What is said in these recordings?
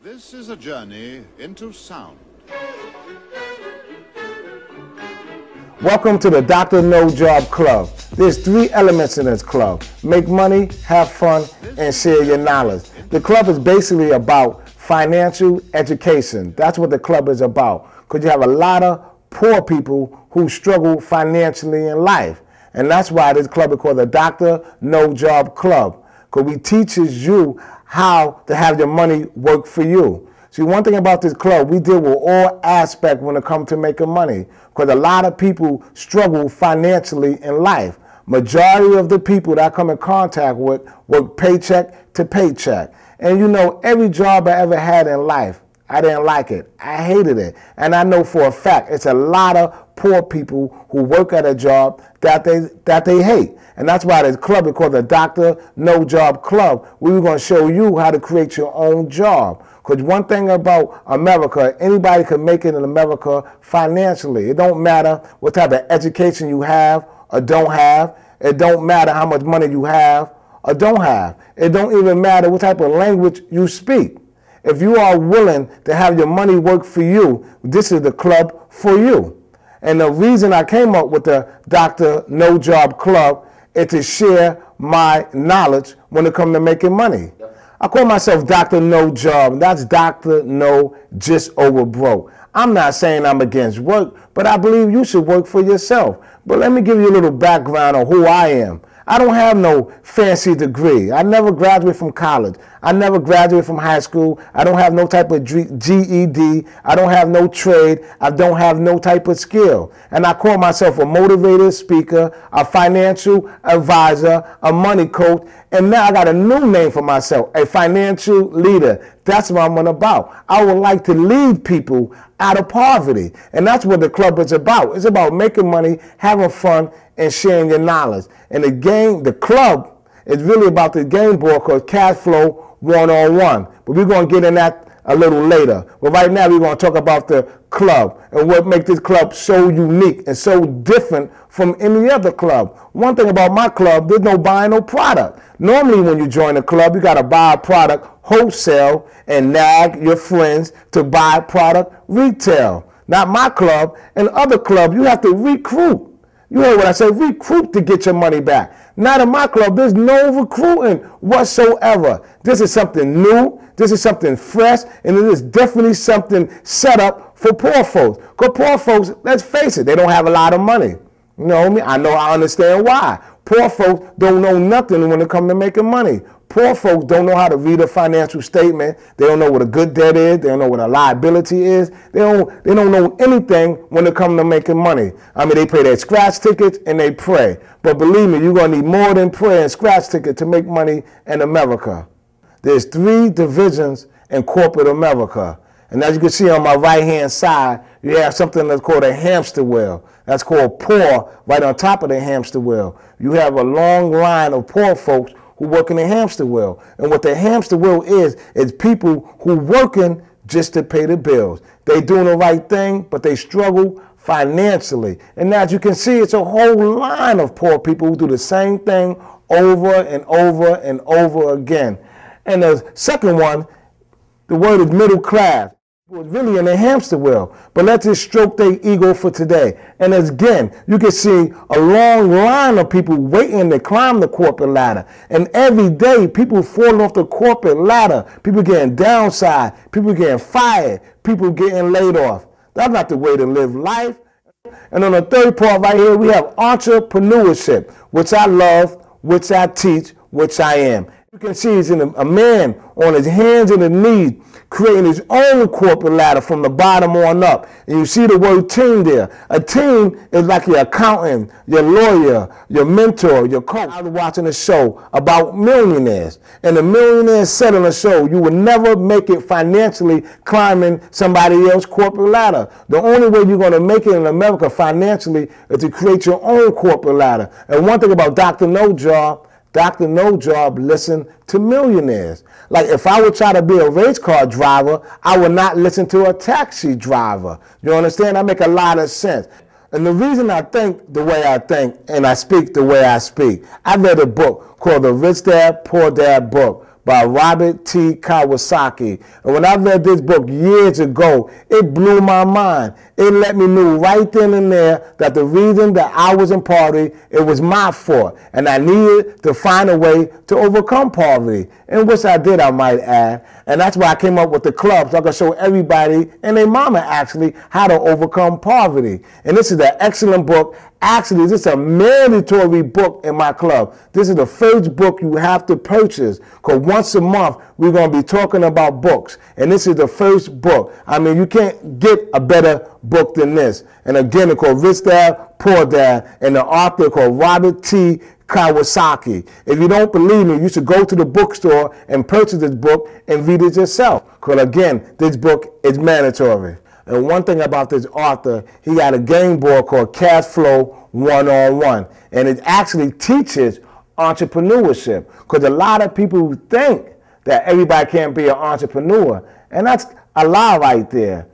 This is a journey into sound. Welcome to the Dr. No Job Club. There's 3 elements in this club: make money, have fun, and share your knowledge. The club is basically about financial education. That's what the club is about, because you have a lot of poor people who struggle financially in life. And that's why this club is called the Dr. No Job Club, because we teaches you how to have your money work for you. See, one thing about this club, we deal with all aspects when it comes to making money, because a lot of people struggle financially in life. Majority of the people that I come in contact with work paycheck to paycheck. And you know, every job I ever had in life, I didn't like it. I hated it. And I know for a fact it's a lot of poor people who work at a job that they hate. And that's why this club is called the Dr. No Job Club. We're going to show you how to create your own job. Because one thing about America, anybody can make it in America financially. It don't matter what type of education you have or don't have. It don't matter how much money you have or don't have. It don't even matter what type of language you speak. If you are willing to have your money work for you, this is the club for you. And the reason I came up with the Dr. No Job Club is to share my knowledge when it comes to making money. I call myself Dr. No Job. That's Dr. No Just Over Broke. I'm not saying I'm against work, but I believe you should work for yourself. But let me give you a little background on who I am. I don't have no fancy degree. I never graduated from college. I never graduated from high school. I don't have no type of GED. I don't have no trade. I don't have no type of skill. And I call myself a motivated speaker, a financial advisor, a money coach, and now I got a new name for myself, a financial leader. That's what I'm about. I would like to lead people out of poverty. And that's what the club is about. It's about making money, having fun, and sharing your knowledge. And the club is really about the game board called Cash Flow One-on-One. But we're going to get in that a little later. But right now we're going to talk about the club and what makes this club so unique and so different from any other club. One thing about my club, there's no buying no product. Normally when you join a club, you got to buy a product wholesale and nag your friends to buy product retail. Not my club. In other clubs, you have to recruit. You heard what I said, recruit to get your money back. Not in my club, there's no recruiting whatsoever. This is something new, this is something fresh, and it is definitely something set up for poor folks. Because poor folks, let's face it, they don't have a lot of money. You know me? I understand why. Poor folks don't know nothing when it comes to making money. Poor folks don't know how to read a financial statement. They don't know what a good debt is. They don't know what a liability is. They don't know anything when it comes to making money. I mean, they pay their scratch tickets and they pray. But believe me, you're going to need more than prayer and scratch ticket to make money in America. There's 3 divisions in corporate America. And as you can see on my right-hand side, you have something that's called a hamster wheel. That's called poor right on top of the hamster wheel. You have a long line of poor folks who work in the hamster wheel. And what the hamster wheel is people who working just to pay the bills. They doing the right thing, but they struggle financially. And as you can see, it's a whole line of poor people who do the same thing over and over and over again. And the second one, the word is middle class. Was really in a hamster wheel. But let's just stroke their ego for today. And again, you can see a long line of people waiting to climb the corporate ladder. And every day, people falling off the corporate ladder. People getting downside. People getting fired. People getting laid off. That's not the way to live life. And on the third part right here, we have entrepreneurship, which I love, which I teach, which I am. You can see he's a man on his hands and his knees creating his own corporate ladder from the bottom on up. And you see the word team there. A team is like your accountant, your lawyer, your mentor, your coach. I was watching a show about millionaires. And the millionaires said on the show, you will never make it financially climbing somebody else's corporate ladder. The only way you're going to make it in America financially is to create your own corporate ladder. And one thing about Dr. No Job, Dr. No Job listen to millionaires. Like if I would try to be a race car driver, I would not listen to a taxi driver. You understand? That make a lot of sense. And the reason I think the way I think and I speak the way I speak, I read a book called The Rich Dad, Poor Dad book by Robert T. Kiyosaki. And when I read this book years ago, it blew my mind. It let me know right then and there that the reason that I was in poverty, it was my fault. And I needed to find a way to overcome poverty. And which I did, I might add. And that's why I came up with the club, so I could show everybody, and their mama actually, how to overcome poverty. And this is an excellent book. Actually, this is a mandatory book in my club. This is the first book you have to purchase, because once a month, we're going to be talking about books. And this is the first book. I mean, you can't get a better book than this. And again, it's called Rich Dad, Poor Dad, and the author called Robert T. Kiyosaki. If you don't believe me, you should go to the bookstore and purchase this book and read it yourself. Because again, this book is mandatory. And one thing about this author, he got a game board called Cash Flow 101. And it actually teaches entrepreneurship. Because a lot of people think that everybody can't be an entrepreneur. And that's a lie right there.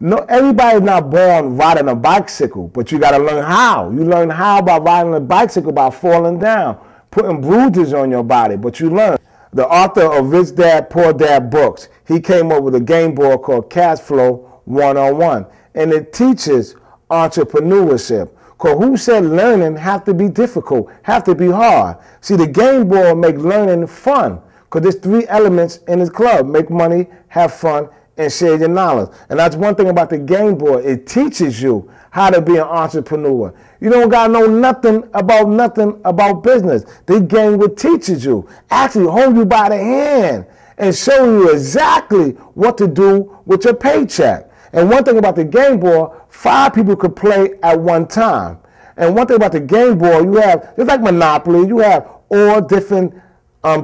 No, everybody's not born riding a bicycle, but you got to learn how. You learn how by riding a bicycle, by falling down, putting bruises on your body, but you learn. The author of Rich Dad, Poor Dad books, he came up with a game board called Cash Flow 101, and it teaches entrepreneurship. Because who said learning have to be difficult, have to be hard? See, the game board make learning fun, because there's 3 elements in his club: make money, have fun, and share your knowledge. And that's one thing about the game board. It teaches you how to be an entrepreneur. You don't got to know nothing about business. This game will teaches you, actually hold you by the hand and show you exactly what to do with your paycheck. And one thing about the game board, 5 people could play at one time. And one thing about the game board, you have, just like Monopoly, you have all different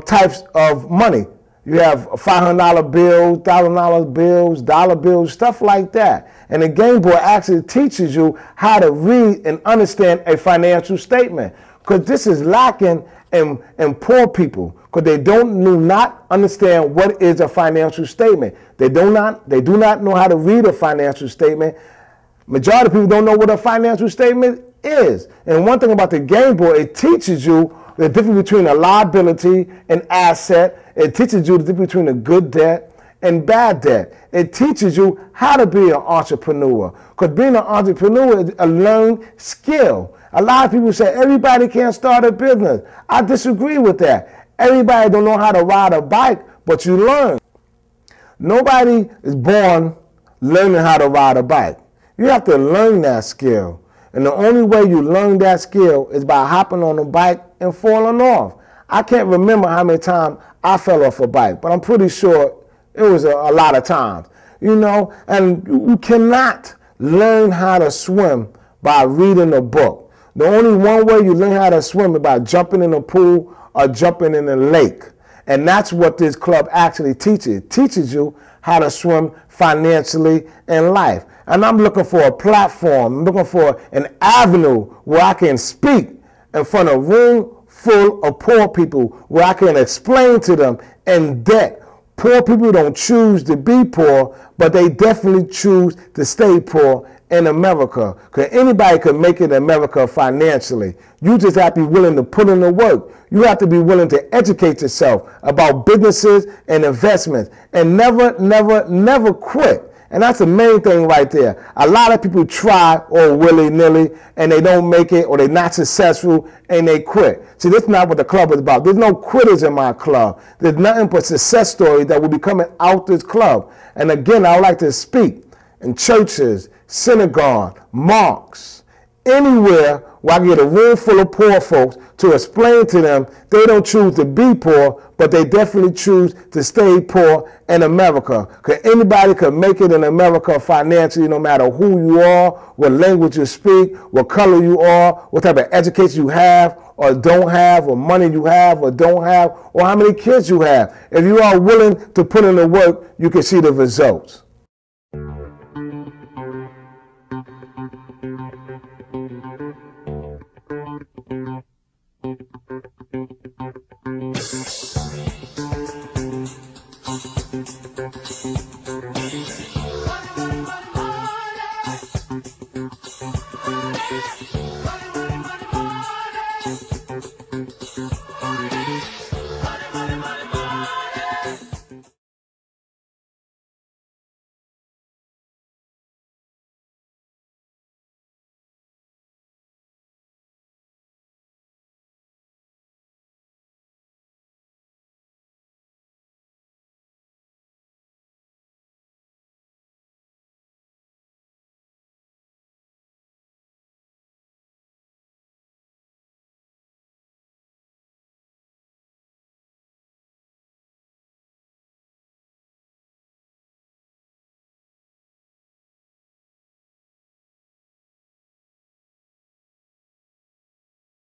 types of money. You have $500 bills, $1,000 bills, dollar bills, stuff like that. And the game board actually teaches you how to read and understand a financial statement. Because this is lacking in poor people. Because they do not understand what is a financial statement. They do not know how to read a financial statement. Majority of people don't know what a financial statement is. And one thing about the game board, it teaches you the difference between a liability and asset. It teaches you the difference between a good debt and bad debt. It teaches you how to be an entrepreneur. Because being an entrepreneur is a learned skill. A lot of people say everybody can't start a business. I disagree with that. Everybody don't know how to ride a bike, but you learn. Nobody is born learning how to ride a bike. You have to learn that skill. And the only way you learn that skill is by hopping on a bike and falling off. I can't remember how many times I fell off a bike, but I'm pretty sure it was a lot of times. You know, and you cannot learn how to swim by reading a book. The only one way you learn how to swim is by jumping in a pool or jumping in a lake. And that's what this club actually teaches. It teaches you how to swim financially in life. And I'm looking for a platform, I'm looking for an avenue where I can speak in front of a room full of poor people, where I can explain to them in depth. Poor people don't choose to be poor, but they definitely choose to stay poor in America. Because anybody can make it in America financially. You just have to be willing to put in the work. You have to be willing to educate yourself about businesses and investments, and never quit. And that's the main thing right there. A lot of people try all willy-nilly and they don't make it, or they're not successful and they quit. See, this is not what the club is about. There's no quitters in my club. There's nothing but success stories that will be coming out this club. And again, I would like to speak in churches, synagogue, mosques, anywhere where I can get a room full of poor folks to explain to them they don't choose to be poor, but they definitely choose to stay poor in America. Because anybody can make it in America financially, no matter who you are, what language you speak, what color you are, what type of education you have or don't have, or money you have or don't have, or how many kids you have. If you are willing to put in the work, you can see the results. Money, money, money, money.